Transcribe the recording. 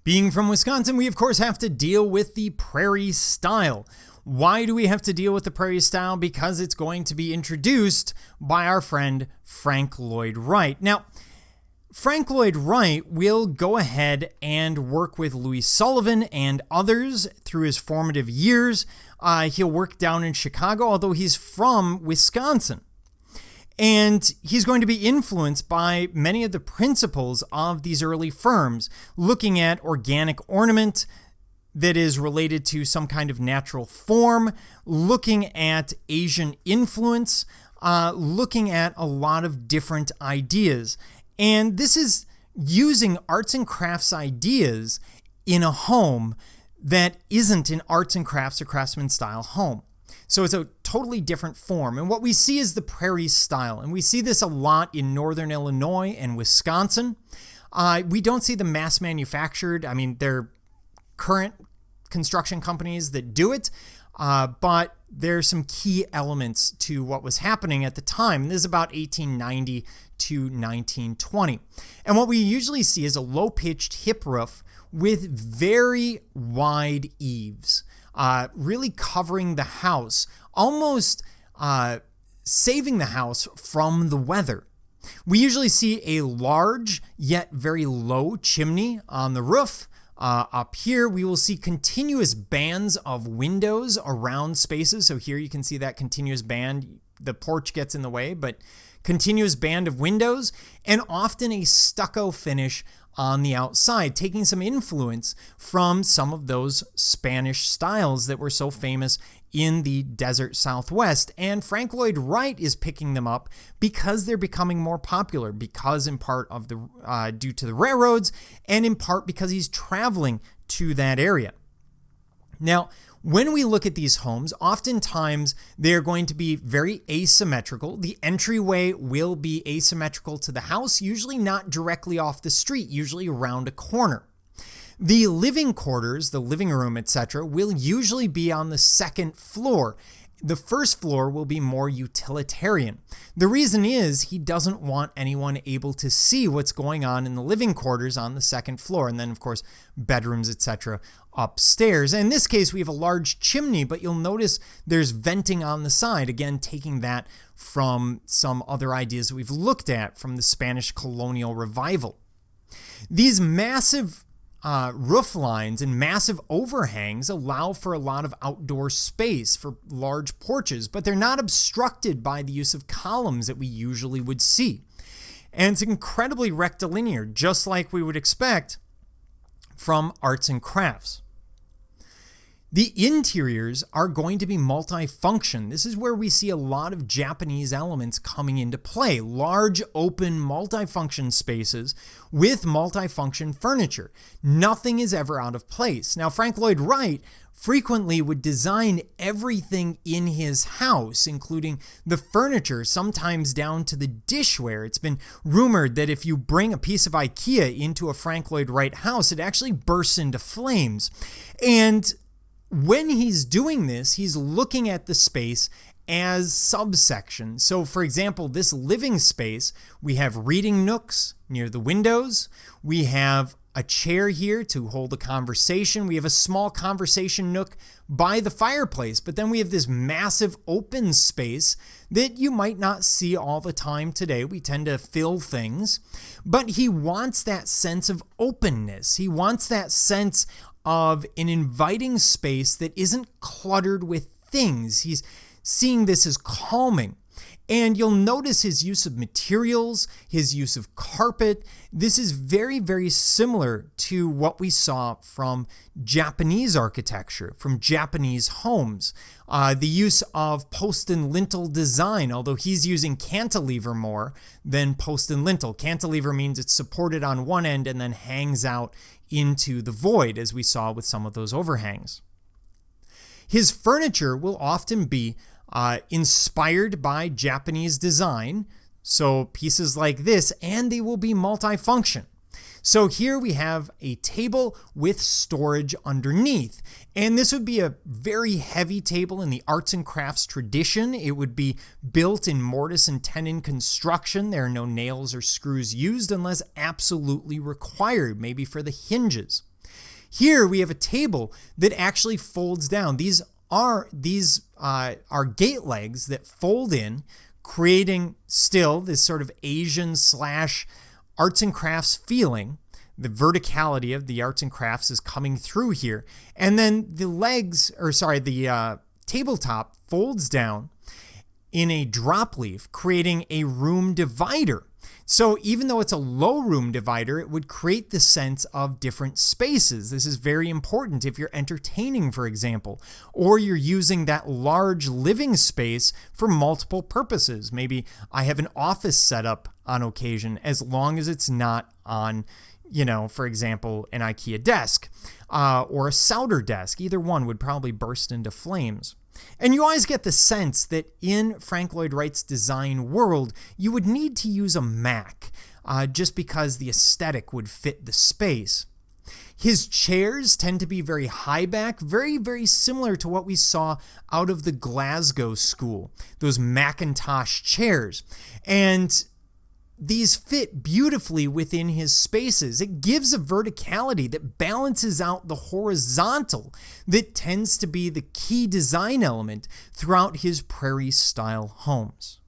Being from Wisconsin, we of course have to deal with the Prairie Style. Why do we have to deal with the Prairie Style? Because it's going to be introduced by our friend Frank Lloyd Wright. Now, Frank Lloyd Wright will go ahead and work with Louis Sullivan and others through his formative years. He'll work down in Chicago, although he's from Wisconsin. And he's going to be influenced by many of the principles of these early firms, looking at organic ornament that is related to some kind of natural form, looking at Asian influence, looking at a lot of different ideas. And this is using arts and crafts ideas in a home that isn't an arts and crafts or craftsman style home. So it's a totally different form. And what we see is the Prairie Style. And we see this a lot in northern Illinois and Wisconsin. We don't see the mass manufactured. I mean, they're current construction companies that do it. But there's some key elements to what was happening at the time. This is about 1890 to 1920. And what we usually see is a low-pitched hip roof with very wide eaves. Really covering the house, almost saving the house from the weather. We usually see a large yet very low chimney on the roof. Up here, we will see continuous bands of windows around spaces. So here you can see that continuous band. The porch gets in the way, but continuous band of windows, and often a stucco finish on the outside, taking some influence from some of those Spanish styles that were so famous in the desert Southwest. And Frank Lloyd Wright is picking them up because they're becoming more popular, because in part of the due to the railroads, and in part because he's traveling to that area. Now, when we look at these homes, oftentimes they're going to be very asymmetrical. The entryway will be asymmetrical to the house, usually not directly off the street, usually around a corner. The living quarters, the living room, etc., will usually be on the second floor. The first floor will be more utilitarian. The reason is he doesn't want anyone able to see what's going on in the living quarters on the second floor. And then, of course, bedrooms, etc. upstairs. And in this case, we have a large chimney, but you'll notice there's venting on the side. Again, taking that from some other ideas we've looked at from the Spanish colonial revival. These massive roof lines and massive overhangs allow for a lot of outdoor space for large porches, but they're not obstructed by the use of columns that we usually would see. And it's incredibly rectilinear, just like we would expect from arts and crafts. The interiors are going to be multifunction. This is where we see a lot of Japanese elements coming into play. Large, open, multifunction spaces with multifunction furniture. Nothing is ever out of place. Now, Frank Lloyd Wright frequently would design everything in his house, including the furniture, sometimes down to the dishware. It's been rumored that if you bring a piece of IKEA into a Frank Lloyd Wright house, it actually bursts into flames. And when he's doing this, he's looking at the space as subsections. So, for example, this living space, we have reading nooks near the windows. We have a chair here to hold a conversation. We have a small conversation nook by the fireplace. But then we have this massive open space that you might not see all the time today. We tend to fill things. But he wants that sense of openness. He wants that sense of an inviting space that isn't cluttered with things. He's seeing this as calming. And you'll notice his use of materials, his use of carpet. This is very, very similar to what we saw from Japanese architecture, from Japanese homes. The use of post and lintel design, although he's using cantilever more than post and lintel. Cantilever means it's supported on one end and then hangs out into the void, as we saw with some of those overhangs. His furniture will often be inspired by Japanese design, so pieces like this, and they will be multifunction. So here we have a table with storage underneath, and this would be a very heavy table in the arts and crafts tradition. It would be built in mortise and tenon construction. There are no nails or screws used unless absolutely required, maybe for the hinges. Here we have a table that actually folds down. These are gate legs that fold in, creating still this sort of Asian / arts and crafts feeling. The verticality of the arts and crafts is coming through here. And then the tabletop folds down in a drop leaf, creating a room divider. So even though it's a low room divider, it would create the sense of different spaces. This is very important if you're entertaining, for example, or you're using that large living space for multiple purposes. Maybe I have an office set up on occasion, as long as it's not on, for example, an IKEA desk or a solder desk. Either one would probably burst into flames. And you always get the sense that in Frank Lloyd Wright's design world, you would need to use a Mac just because the aesthetic would fit the space. His chairs tend to be very high back, very, very similar to what we saw out of the Glasgow school, those Macintosh chairs. And these fit beautifully within his spaces. It gives a verticality that balances out the horizontal that tends to be the key design element throughout his Prairie Style homes.